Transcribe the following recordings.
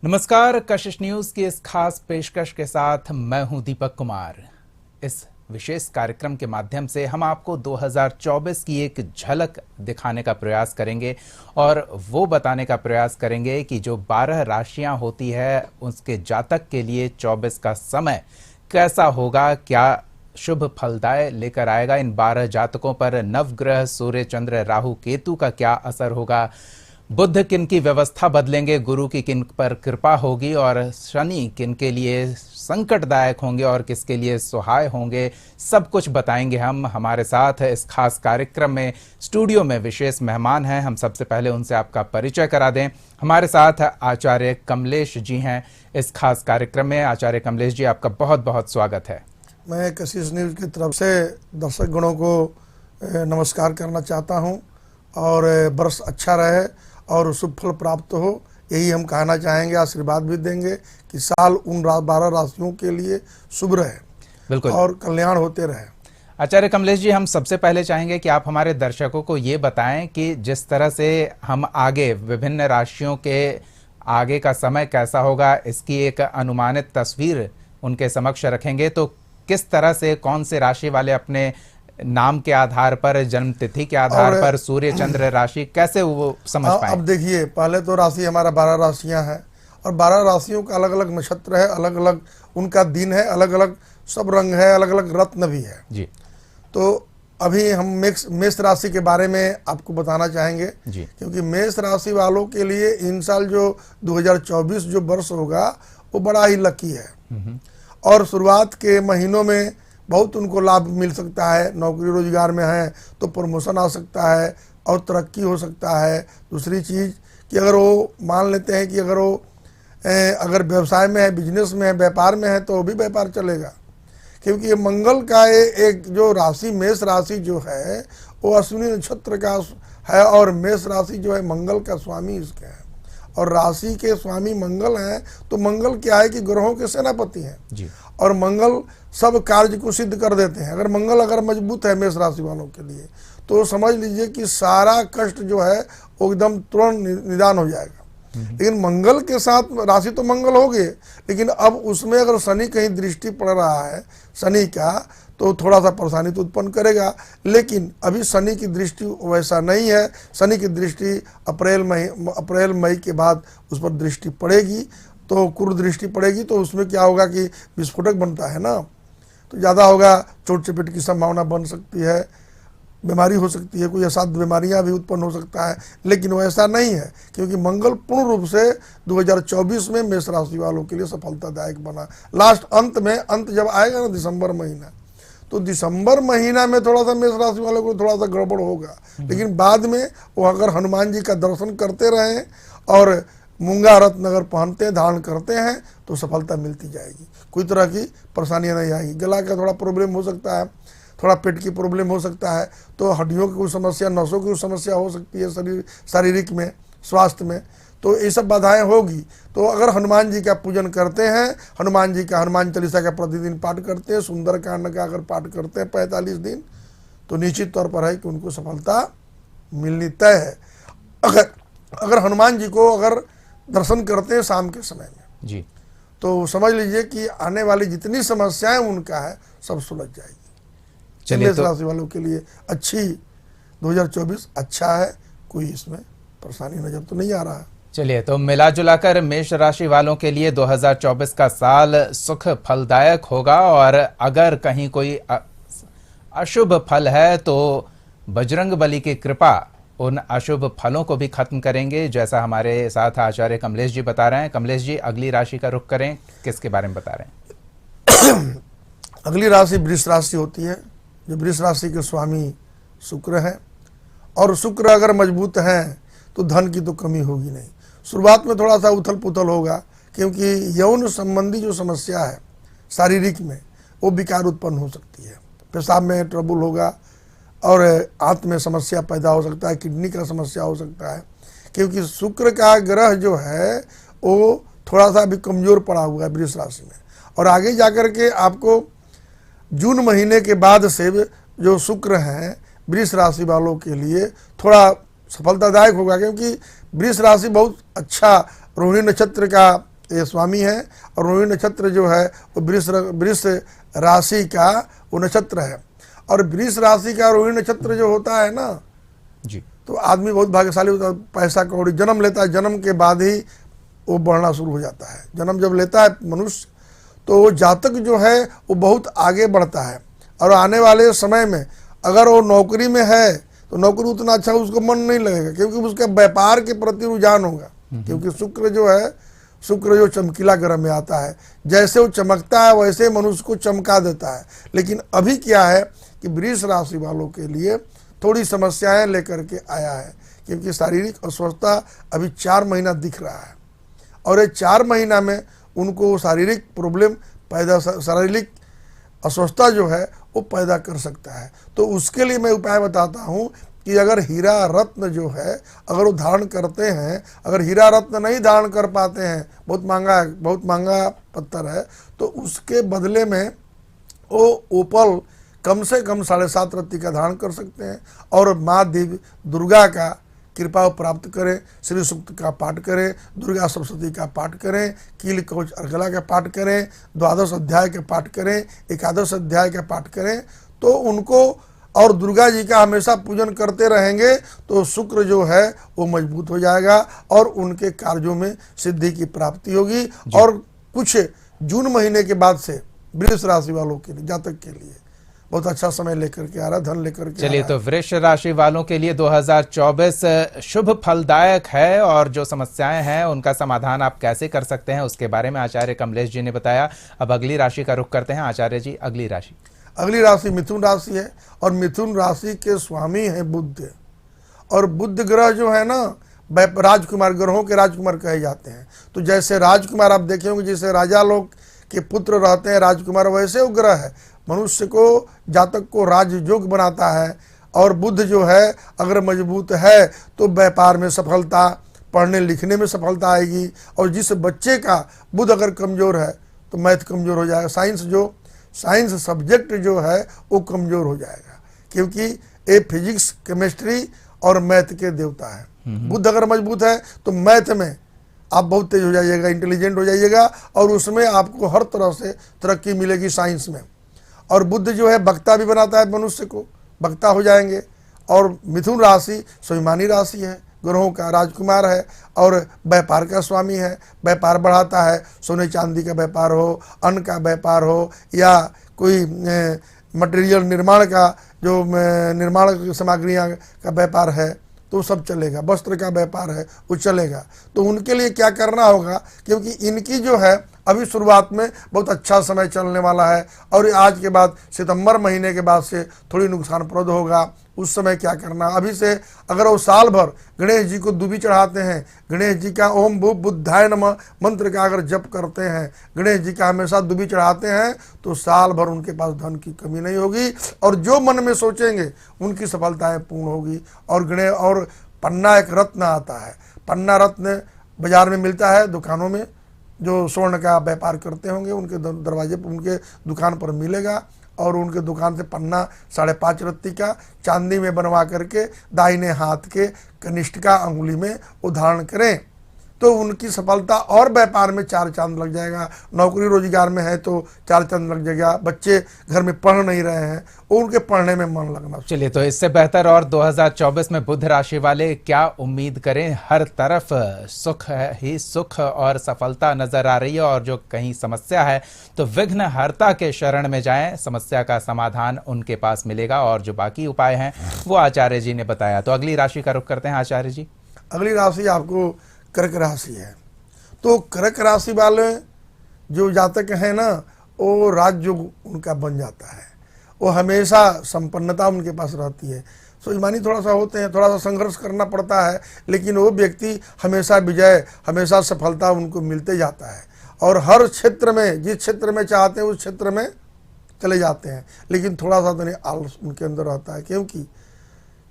नमस्कार, कशिश न्यूज की इस खास पेशकश के साथ मैं हूं दीपक कुमार। इस विशेष कार्यक्रम के माध्यम से हम आपको 2024 की एक झलक दिखाने का प्रयास करेंगे और वो बताने का प्रयास करेंगे कि जो 12 राशियां होती है उसके जातक के लिए 24 का समय कैसा होगा, क्या शुभ फलदाय लेकर आएगा। इन 12 जातकों पर नवग्रह सूर्य चंद्र राहु केतु का क्या असर होगा, बुध किन की व्यवस्था बदलेंगे, गुरु की किन पर कृपा होगी और शनि किन के लिए संकटदायक होंगे और किसके लिए सहाय होंगे, सब कुछ बताएंगे हम। हमारे साथ इस खास कार्यक्रम में स्टूडियो में विशेष मेहमान हैं। हम सबसे पहले उनसे आपका परिचय करा दें। हमारे साथ आचार्य कमलेश जी हैं इस खास कार्यक्रम में। आचार्य कमलेश जी, आपका बहुत बहुत स्वागत है। मैं कशिश न्यूज़ की तरफ से दर्शक गणों को नमस्कार करना चाहता हूं और वर्ष अच्छा रहे और शुभ फल प्राप्त हो, यही हम कहना चाहेंगे। आशीर्वाद भी देंगे कि साल उन 12 राशियों के लिए शुभ रहे, बिल्कुल, और कल्याण होते रहे। आचार्य कमलेश जी, हम सबसे पहले चाहेंगे कि आप हमारे दर्शकों को ये बताएं कि जिस तरह से हम आगे विभिन्न राशियों के आगे का समय कैसा होगा, इसकी एक अनुमानित तस्वीर उनके समक्ष रखेंगे, तो किस तरह से कौन से राशि वाले अपने नाम के आधार पर, जन्म तिथि के आधार पर, सूर्य चंद्र राशि कैसे वो समझ पाए। अब देखिए, पहले तो राशि हमारा 12 राशियां हैं और 12 राशियों का अलग अलग नक्षत्र है, अलग अलग उनका दिन है, अलग अलग सब रंग है, अलग अलग रत्न भी है जी। तो अभी हम मेष राशि के बारे में आपको बताना चाहेंगे जी। क्योंकि मेष राशि वालों के लिए इन साल जो 2024 जो वर्ष होगा वो बड़ा ही लकी है और शुरुआत के महीनों में बहुत उनको लाभ मिल सकता है। नौकरी रोजगार में है तो प्रमोशन आ सकता है और तरक्की हो सकता है। दूसरी चीज़ कि अगर वो मान लेते हैं कि अगर व्यवसाय में है, बिजनेस में है, व्यापार में है तो वो भी व्यापार चलेगा, क्योंकि ये मंगल का एक जो राशि मेष राशि जो है वो अश्विनी नक्षत्र का है और मेष राशि जो है मंगल का स्वामी इसके हैं और राशि के स्वामी मंगल हैं। तो मंगल क्या है कि ग्रहों के सेनापति हैं जी। और मंगल सब कार्य को सिद्ध कर देते हैं। अगर मंगल अगर मजबूत है मेष राशि वालों के लिए तो समझ लीजिए कि सारा कष्ट जो है वो एकदम तुरंत निदान हो जाएगा। लेकिन मंगल के साथ राशि तो मंगल हो गए, लेकिन अब उसमें अगर शनि कहीं दृष्टि पड़ रहा है शनि का तो थोड़ा सा परेशानी तो उत्पन्न करेगा। लेकिन अभी शनि की दृष्टि वैसा नहीं है। शनि की दृष्टि अप्रैल मई के बाद उस पर दृष्टि पड़ेगी तो कुर दृष्टि पड़ेगी तो उसमें क्या होगा कि विस्फोटक बनता है ना, तो ज़्यादा होगा, चोट चपेट की संभावना बन सकती है, बीमारी हो सकती है, कोई असाध्य बीमारियां भी उत्पन्न हो सकता है। लेकिन वो ऐसा नहीं है क्योंकि मंगल पूर्ण रूप से 2024 में मेष राशि वालों के लिए सफलतादायक बना। लास्ट अंत जब आएगा ना दिसंबर महीना, तो दिसंबर महीना में थोड़ा सा मेष राशि वालों को थोड़ा सा गड़बड़ होगा, लेकिन बाद में वो अगर हनुमान जी का दर्शन करते रहें और मूंगा रत्न अगर पहनते धारण करते हैं तो सफलता मिलती जाएगी, कोई तरह की परेशानियां नहीं आएगी। गला का थोड़ा प्रॉब्लम हो सकता है, थोड़ा पेट की प्रॉब्लम हो सकता है, तो हड्डियों की कुछ समस्या, नसों की कुछ समस्या हो सकती है शारीरिक में, स्वास्थ्य में, तो ये सब बाधाएं होगी। तो अगर हनुमान जी का पूजन करते हैं, हनुमान चालीसा का प्रतिदिन पाठ करते हैं, सुंदरकांड का अगर पाठ करते हैं 45 दिन, तो निश्चित तौर पर है कि उनको सफलता मिलनी तय है। अगर हनुमान जी को अगर दर्शन करते हैं शाम के समय में जी, तो समझ लीजिए कि आने वाली जितनी समस्याएं उनका है सब सुलझ जाएगी। चलिए, मेष राशि वालों के लिए अच्छी 2024 अच्छा है, कोई इसमें परेशानी नजर तो नहीं आ रहा है। चलिए, तो मिला जुला कर मेष राशि वालों के लिए 2024 का साल सुख फलदायक होगा और अगर कहीं कोई अशुभ फल है तो बजरंग बली की कृपा उन अशुभ फलों को भी खत्म करेंगे, जैसा हमारे साथ आचार्य कमलेश जी बता रहे हैं। कमलेश जी, अगली राशि का रुख करें, किसके बारे में बता रहे हैं? अगली राशि वृष राशि होती है, जो वृष राशि के स्वामी शुक्र हैं और शुक्र अगर मजबूत हैं तो धन की तो कमी होगी नहीं। शुरुआत में थोड़ा सा उथल पुथल होगा क्योंकि यौन संबंधी जो समस्या है शारीरिक में वो विकार उत्पन्न हो सकती है, पेशाब में ट्रबल होगा और आंत में समस्या पैदा हो सकता है, किडनी का समस्या हो सकता है, क्योंकि शुक्र का ग्रह जो है वो थोड़ा सा अभी कमज़ोर पड़ा हुआ है वृष राशि में। और आगे जाकर के आपको जून महीने के बाद से जो शुक्र हैं वृष राशि वालों के लिए थोड़ा सफलतादायक होगा, क्योंकि वृष राशि बहुत अच्छा रोहिणी नक्षत्र का ये स्वामी है, और रोहिणी नक्षत्र जो है वो वृष राशि का वो नक्षत्र है। और वृष राशि का रोहिणी नक्षत्र जो होता है ना जी, तो आदमी बहुत भाग्यशाली होता है, पैसा कौड़ी जन्म लेता है, जन्म के बाद ही वो बढ़ना शुरू हो जाता है। जन्म जब लेता है मनुष्य तो वो जातक जो है वो बहुत आगे बढ़ता है, और आने वाले समय में अगर वो नौकरी में है तो नौकरी उतना अच्छा उसको मन नहीं लगेगा, क्योंकि उसका व्यापार के प्रति रुझान होगा। क्योंकि शुक्र जो है, शुक्र जो चमकीला ग्रह में आता है, जैसे वो चमकता है वैसे मनुष्य को चमका देता है। लेकिन अभी क्या है कि वृष राशि वालों के लिए थोड़ी समस्याएं लेकर के आया है, क्योंकि शारीरिक अस्वस्थता अभी 4 महीना दिख रहा है, और ये 4 महीना में उनको शारीरिक प्रॉब्लम पैदा, शारीरिक अस्वस्थता जो है वो पैदा कर सकता है। तो उसके लिए मैं उपाय बताता हूँ कि अगर हीरा रत्न जो है अगर वो धारण करते हैं, अगर हीरा रत्न नहीं धारण कर पाते हैं, बहुत महंगा पत्थर है, तो उसके बदले में वो ओपल कम से कम 7.5 रत्ती का धारण कर सकते हैं, और माँ देवी दुर्गा का कृपा प्राप्त करें, श्री सूक्त का पाठ करें, दुर्गा सप्तशती का पाठ करें, कील कवच अर्गला का पाठ करें, 12 अध्याय का पाठ करें, 11 अध्याय का पाठ करें, तो उनको और दुर्गा जी का हमेशा पूजन करते रहेंगे तो शुक्र जो है वो मजबूत हो जाएगा और उनके कार्यों में सिद्धि की प्राप्ति होगी। और कुछ जून महीने के बाद से वृष राशि वालों के लिए, जातक के लिए बहुत अच्छा समय लेकर के आ रहा, धन लेकर के। चलिए, तो वृष राशि वालों के लिए 2024 शुभ फलदायक है, और जो समस्याएं हैं उनका समाधान आप कैसे कर सकते हैं उसके बारे में आचार्य कमलेश जी ने बताया। अब अगली राशि का रुख करते हैं। आचार्य जी, अगली राशि मिथुन राशि है, और मिथुन राशि के स्वामी है बुध, और बुध ग्रह जो है ना राजकुमार, ग्रहों के राजकुमार कहे जाते हैं। तो जैसे राजकुमार आप देखे होंगे, जैसे राजा लोग के पुत्र रहते हैं राजकुमार, वैसे वो ग्रह है मनुष्य को, जातक को राजयोग बनाता है। और बुध जो है अगर मजबूत है तो व्यापार में सफलता, पढ़ने लिखने में सफलता आएगी। और जिस बच्चे का बुध अगर कमज़ोर है तो मैथ कमज़ोर हो जाएगा, साइंस सब्जेक्ट जो है वो कमज़ोर हो जाएगा, क्योंकि ये फिजिक्स, केमिस्ट्री और मैथ के देवता है। बुध अगर मजबूत है तो मैथ में आप बहुत तेज हो जाइएगा, इंटेलिजेंट हो जाइएगा, और उसमें आपको हर तरह से तरक्की मिलेगी साइंस में। और बुध जो है वक्ता भी बनाता है, मनुष्य को वक्ता हो जाएंगे। और मिथुन राशि स्वाभिमानी राशि है, ग्रहों का राजकुमार है, और व्यापार का स्वामी है, व्यापार बढ़ाता है। सोने चांदी का व्यापार हो, अन्न का व्यापार हो, या कोई मटेरियल निर्माण का जो निर्माण सामग्रियाँ का व्यापार है तो सब चलेगा, वस्त्र का व्यापार है वो चलेगा। तो उनके लिए क्या करना होगा, क्योंकि इनकी जो है अभी शुरुआत में बहुत अच्छा समय चलने वाला है, और आज के बाद सितंबर महीने के बाद से थोड़ी नुकसानप्रद होगा। उस समय क्या करना, अभी से अगर वो साल भर गणेश जी को दुबी चढ़ाते हैं, गणेश जी का ओम भू बुद्धाय नमः मंत्र का अगर जप करते हैं, गणेश जी का हमेशा दुबी चढ़ाते हैं, तो साल भर उनके पास धन की कमी नहीं होगी, और जो मन में सोचेंगे उनकी सफलताएं पूर्ण होगी। और पन्ना एक रत्न आता है, पन्ना रत्न बाजार में मिलता है, दुकानों में जो स्वर्ण का व्यापार करते होंगे उनके दरवाजे पर, उनके दुकान पर मिलेगा। और उनके दुकान से पन्ना 5.5 रत्ती का चांदी में बनवा करके दाहिने हाथ के कनिष्ठिका अंगुली में वो धारण करें, तो उनकी सफलता, और व्यापार में 4 चांद लग जाएगा। नौकरी रोजगार में है तो 4 चांद लग जाएगा। बच्चे घर में पढ़ नहीं रहे हैं, उनके पढ़ने में मन लगना। चलिए, तो इससे बेहतर और 2024 में बुध राशि वाले क्या उम्मीद करें। हर तरफ सुख है ही सुख और सफलता नजर आ रही है, और जो कहीं समस्या है तो विघ्नहर्ता के शरण में जाएं, समस्या का समाधान उनके पास मिलेगा। और जो बाकी उपाय हैं वो आचार्य जी ने बताया। तो अगली राशि का रुख करते हैं आचार्य जी। अगली राशि आपको कर्क राशि है। तो कर्क राशि वाले जो जातक हैं ना, वो राजयोग उनका बन जाता है, वो हमेशा संपन्नता उनके पास रहती है। स्वाभिमानी थोड़ा सा होते हैं, थोड़ा सा संघर्ष करना पड़ता है, लेकिन वो व्यक्ति हमेशा विजय, हमेशा सफलता उनको मिलते जाता है। और हर क्षेत्र में, जिस क्षेत्र में चाहते हैं उस क्षेत्र में चले जाते हैं, लेकिन थोड़ा सा तो नहीं आलस उनके अंदर रहता है, क्योंकि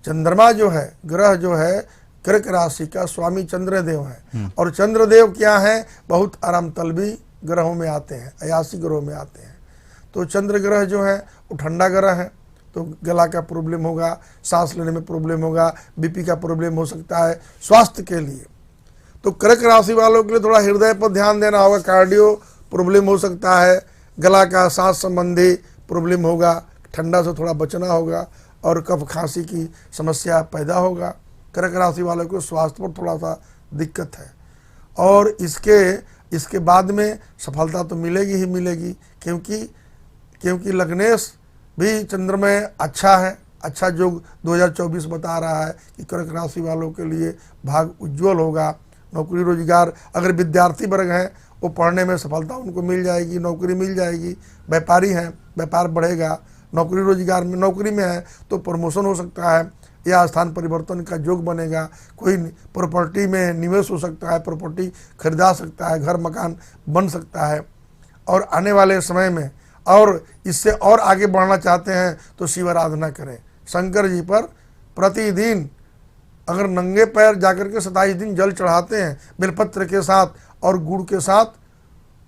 चंद्रमा जो है, ग्रह जो है कर्क राशि का स्वामी चंद्रदेव है। और चंद्रदेव क्या है, बहुत आराम तलबी ग्रहों में आते हैं, अयासी ग्रहों में आते हैं। तो चंद्र ग्रह जो है वो ठंडा ग्रह है, तो गला का प्रॉब्लम होगा, सांस लेने में प्रॉब्लम होगा, बीपी का प्रॉब्लम हो सकता है स्वास्थ्य के लिए। तो कर्क राशि वालों के लिए थोड़ा हृदय पर ध्यान देना होगा, कार्डियो प्रॉब्लम हो सकता है, गला का सांस संबंधी प्रॉब्लम होगा, ठंडा से थोड़ा बचना होगा और कफ खांसी की समस्या पैदा होगा। कर्क राशि वालों को स्वास्थ्य पर थोड़ा सा दिक्कत है और इसके बाद में सफलता तो मिलेगी ही मिलेगी, क्योंकि लग्नेश भी चंद्रमय अच्छा है, अच्छा योग 2024 बता रहा है कि कर्क राशि वालों के लिए भाग उज्जवल होगा। नौकरी रोजगार, अगर विद्यार्थी वर्ग हैं वो पढ़ने में सफलता उनको मिल जाएगी, नौकरी मिल जाएगी। व्यापारी हैं, व्यापार बढ़ेगा। नौकरी रोजगार में, नौकरी में है तो प्रमोशन हो सकता है या स्थान परिवर्तन का योग बनेगा। कोई प्रॉपर्टी में निवेश हो सकता है, प्रॉपर्टी खरीदा सकता है, घर मकान बन सकता है। और आने वाले समय में और इससे और आगे बढ़ना चाहते हैं तो शिव आराधना करें, शंकर जी पर प्रतिदिन अगर नंगे पैर जाकर के 27 दिन जल चढ़ाते हैं बेलपत्र के साथ और गुड़ के साथ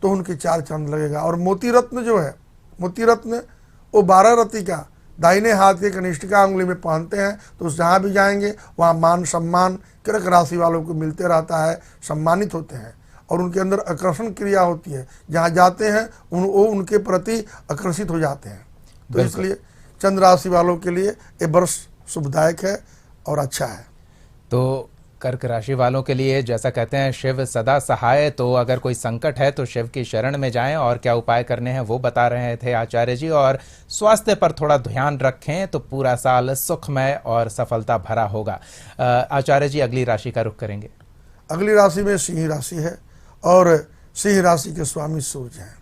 तो उनके 4 चांद लगेगा। और मोती रत्न जो है, मोती रत्न वो 12 रत्ती का दाहिने हाथ के कनिष्ठिका उंगली में पहनते हैं तो जहाँ भी जाएंगे वहाँ मान सम्मान कर्क राशि वालों को मिलते रहता है, सम्मानित होते हैं और उनके अंदर आकर्षण क्रिया होती है। जहाँ जाते हैं वो उनके प्रति आकर्षित हो जाते हैं। तो इसलिए चंद्र राशि वालों के लिए ये वर्ष शुभदायक है और अच्छा है। तो कर्क राशि वालों के लिए जैसा कहते हैं शिव सदा सहाय, तो अगर कोई संकट है तो शिव की शरण में जाएं और क्या उपाय करने हैं वो बता रहे थे आचार्य जी। और स्वास्थ्य पर थोड़ा ध्यान रखें तो पूरा साल सुखमय और सफलता भरा होगा। आचार्य जी अगली राशि का रुख करेंगे। अगली राशि में सिंह राशि है और सिंह राशि के स्वामी सूर्य हैं।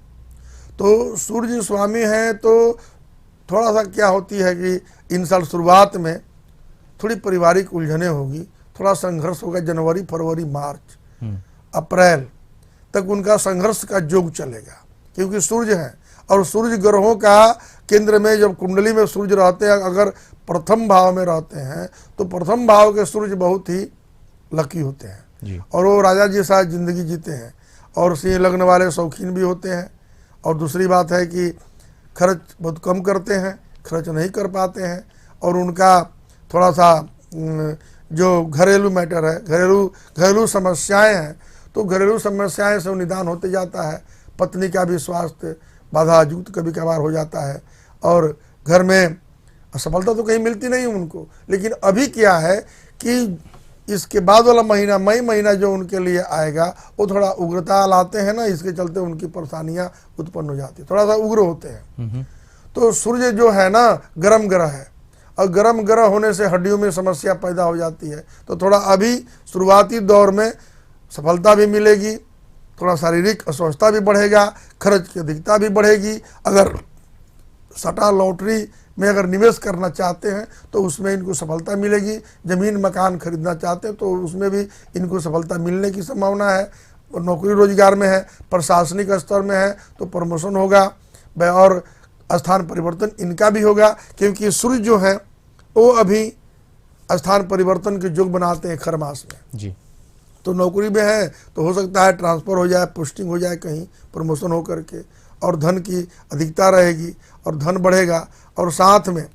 तो सूर्य स्वामी हैं तो थोड़ा सा क्या होती है कि इन साल शुरुआत में थोड़ी पारिवारिक उलझने होगी, थोड़ा संघर्ष होगा। जनवरी, फरवरी, मार्च, अप्रैल तक उनका संघर्ष का योग चलेगा, क्योंकि सूर्य है और सूर्य ग्रहों का केंद्र में जब कुंडली में सूर्य रहते हैं, अगर प्रथम भाव में रहते हैं तो प्रथम भाव के सूर्य बहुत ही लकी होते हैं और वो राजा जी साथ जिंदगी जीते हैं और सिंह लग्न वाले शौकीन भी होते हैं। और दूसरी बात है कि खर्च बहुत कम करते हैं, खर्च नहीं कर पाते हैं और उनका थोड़ा सा जो घरेलू मैटर है, घरेलू समस्याएं हैं तो घरेलू समस्याएं से निदान होते जाता है। पत्नी का भी स्वास्थ्य बाधा युक्त कभी कभार हो जाता है और घर में असफलता तो कहीं मिलती नहीं उनको। लेकिन अभी क्या है कि इसके बाद वाला महीना, मई महीना जो उनके लिए आएगा वो थोड़ा उग्रता लाते हैं ना, इसके चलते उनकी परेशानियां उत्पन्न हो जाती है, थोड़ा सा उग्र होते हैं। तो सूर्य जो है ना गर्म ग्रह है और गर्म ग्रह होने से हड्डियों में समस्या पैदा हो जाती है। तो थोड़ा अभी शुरुआती दौर में सफलता भी मिलेगी, थोड़ा शारीरिक अस्वस्थता भी बढ़ेगा, खर्च की अधिकता भी बढ़ेगी। अगर सट्टा लॉटरी में अगर निवेश करना चाहते हैं तो उसमें इनको सफलता मिलेगी। जमीन मकान खरीदना चाहते हैं तो उसमें भी इनको सफलता मिलने की संभावना है। और नौकरी रोजगार में है, प्रशासनिक स्तर में है तो प्रमोशन होगा और स्थान परिवर्तन इनका भी होगा, क्योंकि सूर्य जो है वो अभी स्थान परिवर्तन के योग बनाते हैं खर मास में जी। तो नौकरी में है तो हो सकता है ट्रांसफ़र हो जाए, पोस्टिंग हो जाए कहीं, प्रमोशन हो करके और धन की अधिकता रहेगी और धन बढ़ेगा और साथ में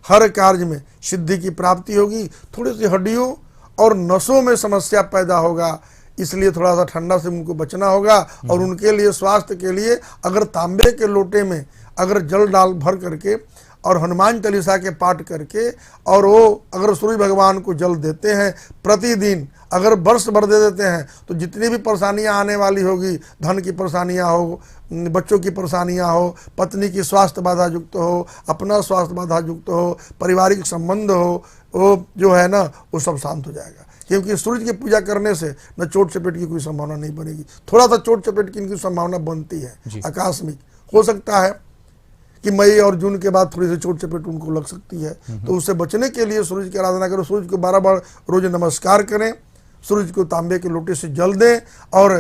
हर कार्य में सिद्धि की प्राप्ति होगी। थोड़ी सी हड्डियों और नसों में समस्या पैदा होगा, इसलिए थोड़ा सा ठंडा से उनको बचना होगा। और उनके लिए स्वास्थ्य के लिए अगर तांबे के लोटे में अगर जल डाल भर करके और हनुमान चालीसा के पाठ करके और वो अगर सूर्य भगवान को जल देते हैं प्रतिदिन, अगर वर्ष भर दे देते हैं तो जितनी भी परेशानियां आने वाली होगी, धन की परेशानियां हो, बच्चों की परेशानियां हो, पत्नी की स्वास्थ्य बाधा युक्त हो, अपना स्वास्थ्य बाधा युक्त हो, पारिवारिक संबंध हो, वो जो है ना वो सब शांत हो जाएगा। क्योंकि सूर्य की पूजा करने से न चोट चपेट की कोई संभावना नहीं बनेगी। थोड़ा सा चोट चपेट की इनकी संभावना बनती है, आकस्मिक हो सकता है कि मई और जून के बाद थोड़ी सी चोट चपेट उनको लग सकती है। तो उससे बचने के लिए सूर्य की आराधना करो, सूर्य को 12 बार रोज नमस्कार करें, सूर्य को तांबे के लोटे से जल दें और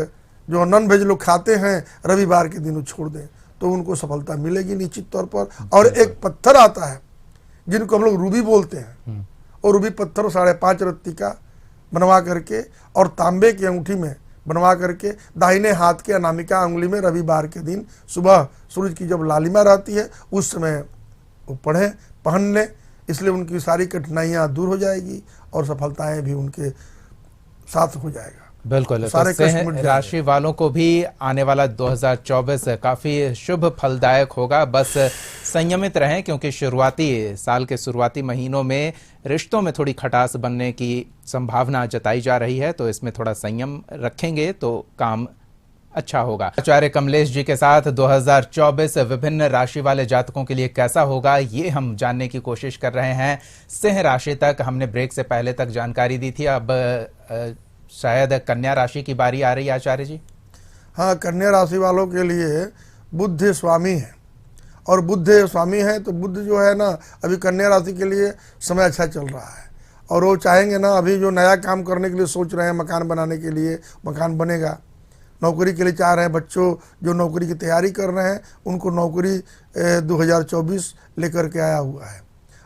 जो नॉन वेज लोग खाते हैं रविवार के दिन छोड़ दें तो उनको सफलता मिलेगी निश्चित तौर पर। और एक पत्थर आता है जिनको हम लोग रूबी बोलते हैं और रूबी पत्थर 5.5 रत्ती का बनवा करके और तांबे की अंगूठी में बनवा करके दाहिने हाथ के अनामिका उंगली में रविवार के दिन सुबह सूरज की जब लालिमा रहती है उस समय वो पढ़ें, पहन लें। इसलिए उनकी सारी कठिनाइयाँ दूर हो जाएगी और सफलताएं भी उनके साथ हो जाएगा। बिल्कुल। तो सारे कष्ट मिट सिंह जाएंगे। राशि वालों को भी आने वाला 2024 काफी शुभ फलदायक होगा। बस संयमित रहें, क्योंकि साल के शुरुआती महीनों में रिश्तों में थोड़ी खटास बनने की संभावना जताई जा रही है। तो इसमें थोड़ा संयम रखेंगे तो काम अच्छा होगा। आचार्य कमलेश जी के साथ 2024 विभिन्न राशि वाले जातकों के लिए कैसा होगा, ये हम जानने की कोशिश कर रहे हैं। सिंह राशि तक हमने ब्रेक से पहले तक जानकारी दी थी। अब शायद कन्या राशि की बारी आ रही है आचार्य जी। हाँ, कन्या राशि वालों के लिए बुध स्वामी है, और बुध स्वामी है तो बुध जो है ना, अभी कन्या राशि के लिए समय अच्छा चल रहा है। और वो चाहेंगे ना, अभी जो नया काम करने के लिए सोच रहे हैं, मकान बनाने के लिए, मकान बनेगा। नौकरी के लिए चाह रहे हैं, बच्चों जो नौकरी की तैयारी कर रहे हैं उनको नौकरी 2024 लेकर के आया हुआ है।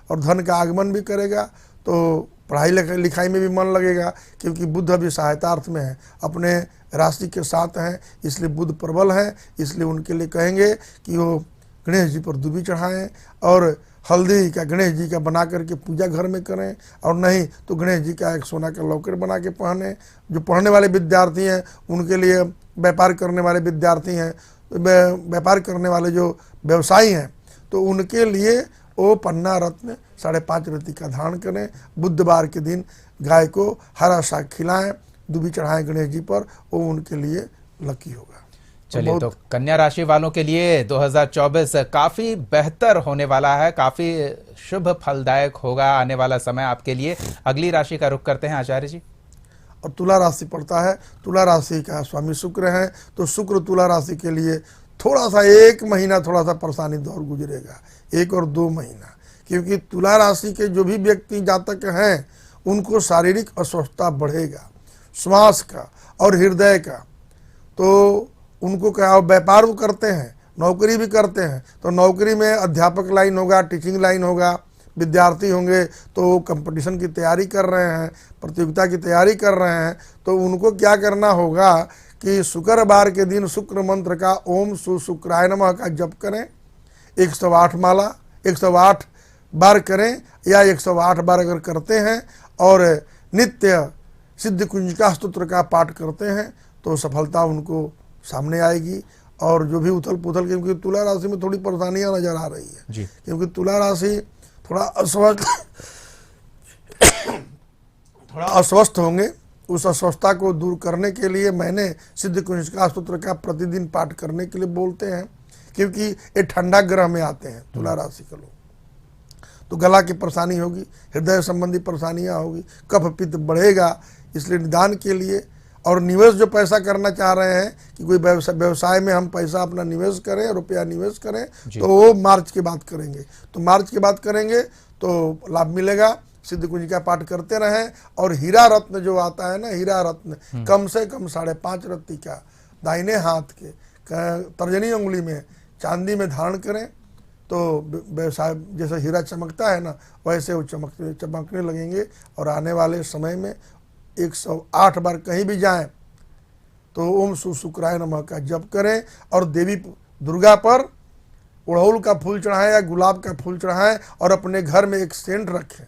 और धन का आगमन भी करेगा, तो पढ़ाई लिखाई में भी मन लगेगा, क्योंकि बुध अभी सहायतार्थ में है, अपने राशि के साथ हैं, इसलिए बुध प्रबल है। इसलिए उनके लिए कहेंगे कि वो गणेश जी पर दूबी चढ़ाएं, और हल्दी का गणेश जी का बना करके पूजा घर में करें, और नहीं तो गणेश जी का एक सोना का लॉकेट बना के पहने। जो पढ़ने वाले विद्यार्थी हैं उनके लिए, व्यापार करने वाले विद्यार्थी हैं, व्यापार करने वाले जो व्यवसायी हैं, तो उनके लिए वो पन्ना रत्न 5.5 रत्ती का धारण करें। बुधवार के दिन गाय को हरा साग खिलाएं, दूबी चढ़ाएं गणेश जी पर, वो उनके लिए लकी होगा। चलिए, तो कन्या राशि वालों के लिए 2024 काफी बेहतर होने वाला है, काफी शुभ फलदायक होगा आने वाला समय आपके लिए। अगली राशि का रुख करते हैं आचार्य जी। और तुला राशि पड़ता है, तुला राशि का स्वामी शुक्र है, तो शुक्र तुला राशि के लिए थोड़ा सा 1 महीना थोड़ा सा परेशानी दौर गुजरेगा, 1 और 2 महीना, क्योंकि तुला राशि के जो भी व्यक्ति जातक हैं उनको शारीरिक अस्वस्थता बढ़ेगा, श्वास का और हृदय का। तो उनको क्या, व्यापार भी करते हैं, नौकरी भी करते हैं, तो नौकरी में अध्यापक लाइन होगा, टीचिंग लाइन होगा, विद्यार्थी होंगे तो कंपटीशन की तैयारी कर रहे हैं, प्रतियोगिता की तैयारी कर रहे हैं, तो उनको क्या करना होगा कि शुक्रवार के दिन शुक्र मंत्र का ओम शुक्राय नमः का जप करें। 108 माला 108 बार करें, या 108 बार अगर करते हैं और नित्य सिद्ध कुंजिका स्तोत्र का पाठ करते हैं तो सफलता उनको सामने आएगी। और जो भी उथल पुथल, क्योंकि तुला राशि में थोड़ी परेशानियां नजर आ रही है जी, क्योंकि तुला राशि थोड़ा अस्वस्थ होंगे। उस अस्वस्थता को दूर करने के लिए मैंने सिद्ध कुंजिका स्तोत्र का प्रतिदिन पाठ करने के लिए बोलते हैं, क्योंकि ये ठंडा ग्रह में आते हैं तुला राशि के लोग। तो गला की परेशानी होगी, हृदय संबंधी परेशानियां होगी, कफ पित्त बढ़ेगा। इसलिए निदान के लिए, और निवेश जो पैसा करना चाह रहे हैं कि कोई व्यवसाय में हम पैसा अपना निवेश करें, रुपया निवेश करें, तो वो मार्च के बाद करेंगे। तो मार्च के बाद करेंगे तो लाभ मिलेगा। सिद्ध कुंजिका पाठ करते रहें। और हीरा रत्न जो आता है ना, हीरा रत्न कम से कम 5.5 रत्ती का दाहिने हाथ के तर्जनी उंगली में चांदी में धारण करें, तो व्यवसाय जैसे हीरा चमकता है ना, वैसे वो चमकने लगेंगे। और आने वाले समय में 108 बार कहीं भी जाएं तो ओम शुक्राय नमः का जप करें। और देवी दुर्गा पर उड़हुल का फूल चढ़ाएं या गुलाब का फूल चढ़ाएं, और अपने घर में एक सेंट रखें,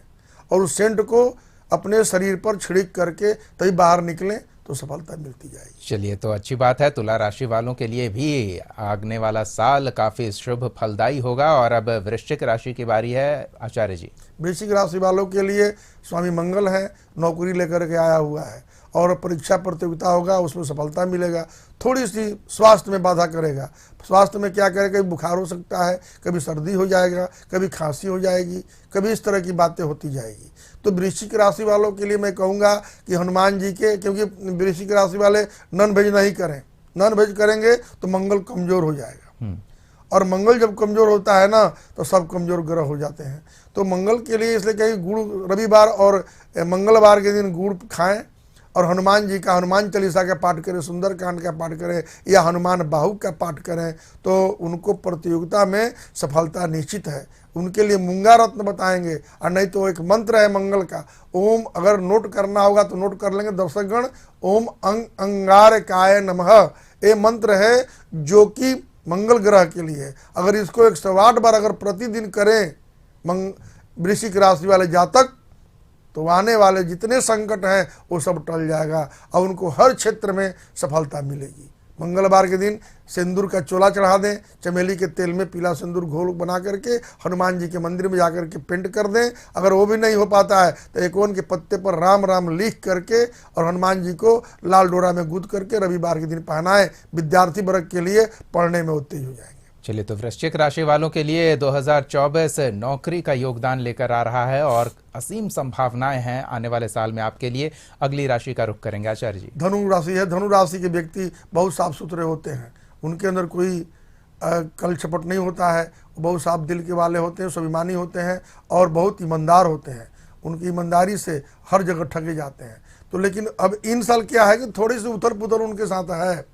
और उस सेंट को अपने शरीर पर छिड़क करके तभी बाहर निकलें तो सफलता मिलती जाएगी। चलिए, तो अच्छी बात है। तुला राशि वालों के लिए भी आगने वाला साल काफी शुभ फलदायी होगा। और अब वृश्चिक राशि की बारी है आचार्य जी। वृश्चिक राशि वालों के लिए स्वामी मंगल है, नौकरी लेकर के आया हुआ है, और परीक्षा प्रतियोगिता होगा, उसमें सफलता मिलेगा। थोड़ी सी स्वास्थ्य में बाधा करेगा। स्वास्थ्य में क्या करेगा, कभी बुखार हो सकता है, कभी सर्दी हो जाएगा, कभी खांसी हो जाएगी, कभी इस तरह की बातें होती जाएगी। तो वृश्चिक राशि वालों के लिए मैं कहूँगा कि हनुमान जी के, क्योंकि वृश्चिक राशि वाले नॉन वेज नहीं करें, नॉन वेज करेंगे तो मंगल कमजोर हो जाएगा, और मंगल जब कमजोर होता है ना तो सब कमजोर ग्रह हो जाते हैं। तो मंगल के लिए इसलिए कहीं गुड़, रविवार और मंगलवार के दिन गुड़ खाएं, और हनुमान जी का हनुमान चालीसा का पाठ करें, सुंदरकांड का पाठ करें, या हनुमान बाहु का पाठ करें, तो उनको प्रतियोगिता में सफलता निश्चित है। उनके लिए मूंगा रत्न बताएंगे, और नहीं तो एक मंत्र है मंगल का, ओम, अगर नोट करना होगा तो नोट कर लेंगे दर्शकगण, ओम अंगारकाय नमः। ये मंत्र है जो कि मंगल ग्रह के लिए। अगर इसको 108 बार अगर प्रतिदिन करें वृश्चिक राशि वाले जातक, तो आने वाले जितने संकट हैं वो सब टल जाएगा और उनको हर क्षेत्र में सफलता मिलेगी। मंगलवार के दिन सिंदूर का चोला चढ़ा दें, चमेली के तेल में पीला सिंदूर घोल बना करके हनुमान जी के मंदिर में जाकर के पेंट कर दें। अगर वो भी नहीं हो पाता है तो एकवन के पत्ते पर राम राम लिख करके और हनुमान जी को लाल डोरा में गूंथ करके रविवार के दिन पहनाएं। विद्यार्थी वर्ग के लिए पढ़ने में वो तेज हो जाएंगे। चलिए, तो वृश्चिक राशि वालों के लिए 2024 नौकरी का योगदान लेकर आ रहा है और असीम संभावनाएं हैं आने वाले साल में आपके लिए। अगली राशि का रुख करेंगे आचार्य जी। धनु राशि है। धनु राशि के व्यक्ति बहुत साफ सुथरे होते हैं, उनके अंदर कोई कल छपट नहीं होता है, वो बहुत साफ दिल के वाले होते हैं, स्वाभिमानी होते हैं और बहुत ईमानदार होते हैं। उनकी ईमानदारी से हर जगह ठगे जाते हैं। तो लेकिन अब इन साल क्या है कि थोड़ी सी उथल पुथल उनके साथ है,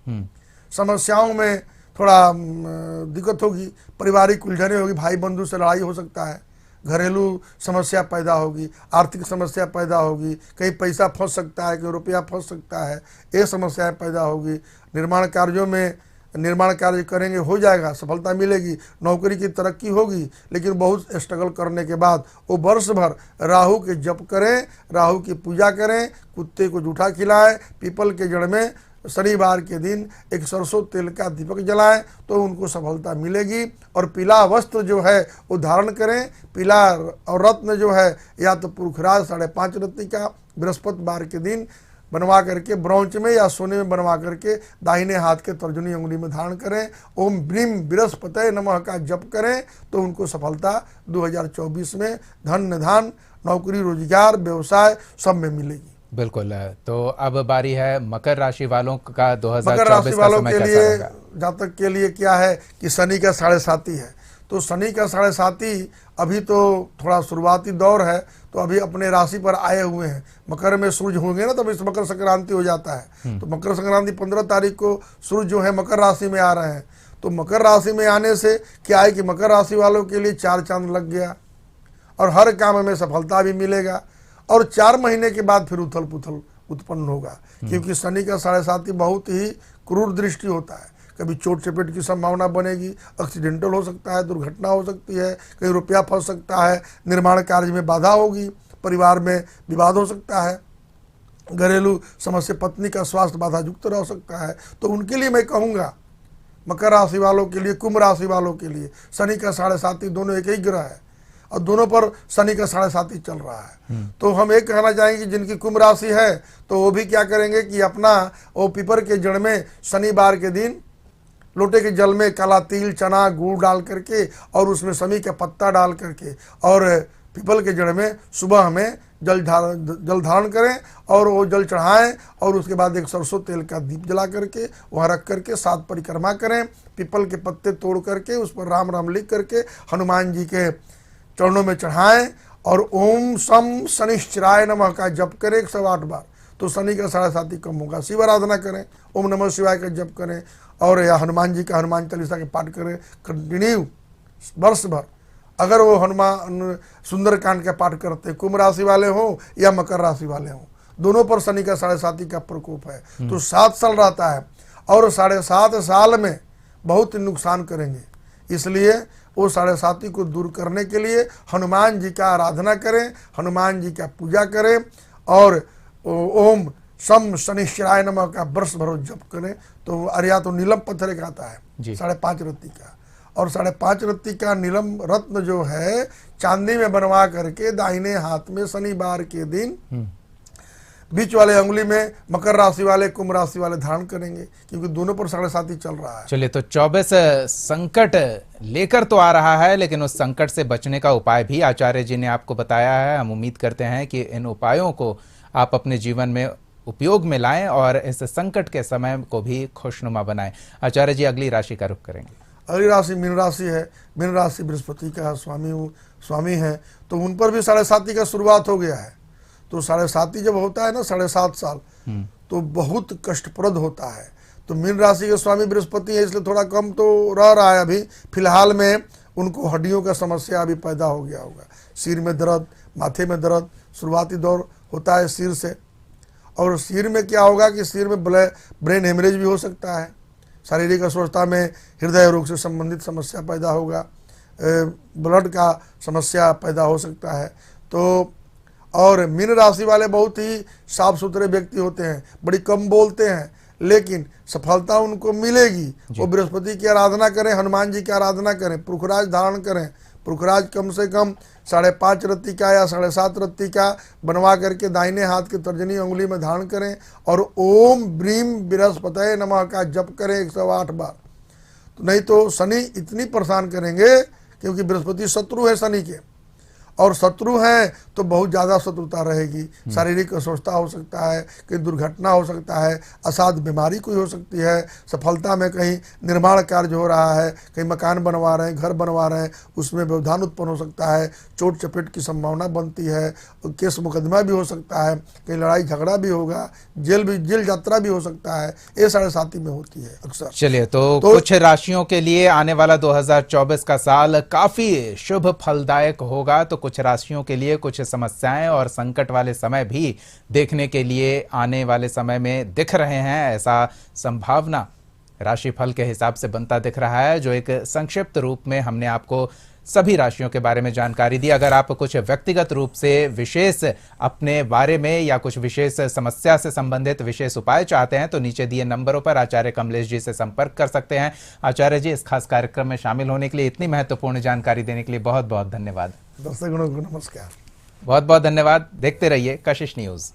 समस्याओं में थोड़ा दिक्कत होगी, पारिवारिक उलझने होगी, भाई बंधु से लड़ाई हो सकता है, घरेलू समस्या पैदा होगी, आर्थिक समस्या पैदा होगी, कहीं पैसा फंस सकता है, कहीं रुपया फंस सकता है, ये समस्याएं पैदा होगी। निर्माण कार्यों में निर्माण कार्य करेंगे, हो जाएगा, सफलता मिलेगी, नौकरी की तरक्की होगी। लेकिन बहुत स्ट्रगल करने के बाद वो वर्ष भर राहु के जप करें, राहु की पूजा करें, कुत्ते को जूठा खिलाएं, पीपल के जड़ में शनिवार के दिन एक सरसों तेल का दीपक जलाएं तो उनको सफलता मिलेगी। और पीला वस्त्र जो है वो धारण करें। पीला और रत्न जो है या तो पुरखराज 5.5 रत्ती का बृहस्पतिवार के दिन बनवा करके ब्रॉन्ज में या सोने में बनवा करके दाहिने हाथ के तर्जनी अंगुली में धारण करें। ओम ब्रीम बृहस्पतये नमः का जप करें तो उनको सफलता 2024 में धन निधान, नौकरी, रोजगार, व्यवसाय सब में मिलेगी। बिल्कुल। तो अब बारी है मकर राशि वालों का 2024 मकर राशि वालों का के समय लिए कैसा रहेगा? जातक के लिए क्या है कि शनि का 7.5 है। तो शनि का 7.5 अभी तो थोड़ा शुरुआती दौर है, तो अभी अपने राशि पर आए हुए हैं। मकर में सूर्य होंगे ना तब इस मकर संक्रांति हो जाता है। तो मकर संक्रांति 15 तारीख को सूर्य जो है मकर राशि में आ रहे हैं। तो मकर राशि में आने से क्या है कि मकर राशि वालों के लिए 4 चांद लग गया और हर काम में सफलता भी मिलेगा। और 4 महीने के बाद फिर उथल पुथल उत्पन्न होगा, क्योंकि शनि का 7.5 बहुत ही क्रूर दृष्टि होता है। कभी चोट चपेट की संभावना बनेगी, एक्सीडेंटल हो सकता है, दुर्घटना हो सकती है, कहीं रुपया फंस सकता है, निर्माण कार्य में बाधा होगी, परिवार में विवाद हो सकता है, घरेलू समस्या, पत्नी का स्वास्थ्य बाधा युक्त रह सकता है। तो उनके लिए मैं कहूँगा, मकर राशि वालों के लिए, कुंभ राशि वालों के लिए शनि का 7.5 दोनों एक ही ग्रह है और दोनों पर शनि का 7.5 चल रहा है। तो हम एक कहना चाहेंगे कि जिनकी कुंभ राशि है तो वो भी क्या करेंगे कि अपना वो पीपर के जड़ में शनिवार के दिन लोटे के जल में काला तिल, चना, गुड़ डाल करके और उसमें शमी का पत्ता डाल करके और पीपल के जड़ में सुबह हमें जल धारण करें और वो जल चढ़ाएं और उसके बाद एक सरसों तेल का दीप जला करके वहाँ रख करके 7 परिक्रमा करें। पीपल के पत्ते तोड़ करके उस पर राम राम लिख करके हनुमान जी के चरणों में चढ़ाएं और ओम सम शनिश्चराय नमः का जप करें 108 बार, तो शनि का 7.5 कम होगा। शिव आराधना करें, ओम नमः शिवाय का जप करें और या हनुमान जी का हनुमान चालीसा के पाठ करें कंटिन्यू वर्ष भर। अगर वो हनुमान सुंदरकांड का पाठ करते, कुंभ राशि वाले हों या मकर राशि वाले हों, दोनों पर शनि का 7.5 का प्रकोप है। तो 7 साल रहता है और 7.5 साल में बहुत नुकसान करेंगे। इसलिए वो 7.5 को दूर करने के लिए हनुमान जी का आराधना करें, हनुमान जी का पूजा करें और ओम सम शनिश्चराय नमः का वर्ष भर जप करें। तो अरिया तो नीलम पत्थर एक आता है 5.5 रत्ती का, और 5.5 रत्ती का नीलम रत्न जो है चांदी में बनवा करके दाहिने हाथ में शनिवार के दिन बीच वाले अंगुली में मकर राशि वाले, कुंभ राशि वाले धारण करेंगे, क्योंकि दोनों पर 7.5 चल रहा है। चलिए, तो 24 संकट लेकर तो आ रहा है, लेकिन उस संकट से बचने का उपाय भी आचार्य जी ने आपको बताया है। हम उम्मीद करते हैं कि इन उपायों को आप अपने जीवन में उपयोग में लाएं और इस संकट के समय को भी खुशनुमा बनाएं। आचार्य जी, अगली राशि का रुख करेंगे। अगली राशि मीन राशि है। मीन राशि बृहस्पति का स्वामी है, तो उन पर भी 7.5 का शुरुआत हो गया है। तो 7.5 जब होता है ना 7.5 साल, तो बहुत कष्टप्रद होता है। तो मीन राशि के स्वामी बृहस्पति है, इसलिए थोड़ा कम तो रह रहा है अभी फिलहाल में। उनको हड्डियों का समस्या अभी पैदा हो गया होगा, सिर में दर्द, माथे में दर्द, शुरुआती दौर होता है सिर से। और सिर में क्या होगा कि सिर में ब्रेन हेमरेज भी हो सकता है, शारीरिक अस्वस्थता में हृदय रोग से संबंधित समस्या पैदा होगा, ब्लड का समस्या पैदा हो सकता है। तो और मीन राशि वाले बहुत ही साफ सुथरे व्यक्ति होते हैं, बड़ी कम बोलते हैं, लेकिन सफलता उनको मिलेगी। वो बृहस्पति की आराधना करें, हनुमान जी की आराधना करें, पुरुखराज धारण करें। पुरुखराज कम से कम 5.5 रत्ती का या 7.5 रत्ती का बनवा करके दाहिने हाथ की तर्जनी उंगली में धारण करें और ओम ब्रीम बृहस्पतये नमः का जप करें 108 बार। तो नहीं तो शनि इतनी परेशान करेंगे, क्योंकि बृहस्पति शत्रु है शनि के, और शत्रु हैं तो बहुत ज़्यादा शत्रुता रहेगी। शारीरिक अस्वस्थता हो सकता है, कहीं दुर्घटना हो सकता है, असाध्य बीमारी कोई हो सकती है, सफलता में कहीं निर्माण कार्य हो रहा है, कहीं मकान बनवा रहे हैं, घर बनवा रहे हैं, उसमें व्यवधान उत्पन्न हो सकता है, चोट चपेट की संभावना बनती है, केस मुकदमा भी हो सकता है, कहीं लड़ाई झगड़ा भी होगा, जेल यात्रा भी हो सकता है। ये 7.5 में होती है अक्सर। चलिए, तो कुछ राशियों के लिए आने वाला 2024 का साल काफी शुभ फलदायक होगा, तो कुछ राशियों के लिए कुछ समस्याएं और संकट वाले समय भी देखने के लिए आने वाले समय में दिख रहे हैं। ऐसा संभावना राशिफल के हिसाब से बनता दिख रहा है, जो एक संक्षिप्त रूप में हमने आपको सभी राशियों के बारे में जानकारी दी। अगर आप कुछ व्यक्तिगत रूप से विशेष अपने बारे में या कुछ विशेष समस्या से संबंधित विशेष उपाय चाहते हैं तो नीचे दिए नंबरों पर आचार्य कमलेश जी से संपर्क कर सकते हैं। आचार्य जी, इस खास कार्यक्रम में शामिल होने के लिए, इतनी महत्वपूर्ण जानकारी देने के लिए बहुत बहुत धन्यवाद। दर्शकों को नमस्कार। बहुत बहुत धन्यवाद। देखते रहिए कशिश न्यूज।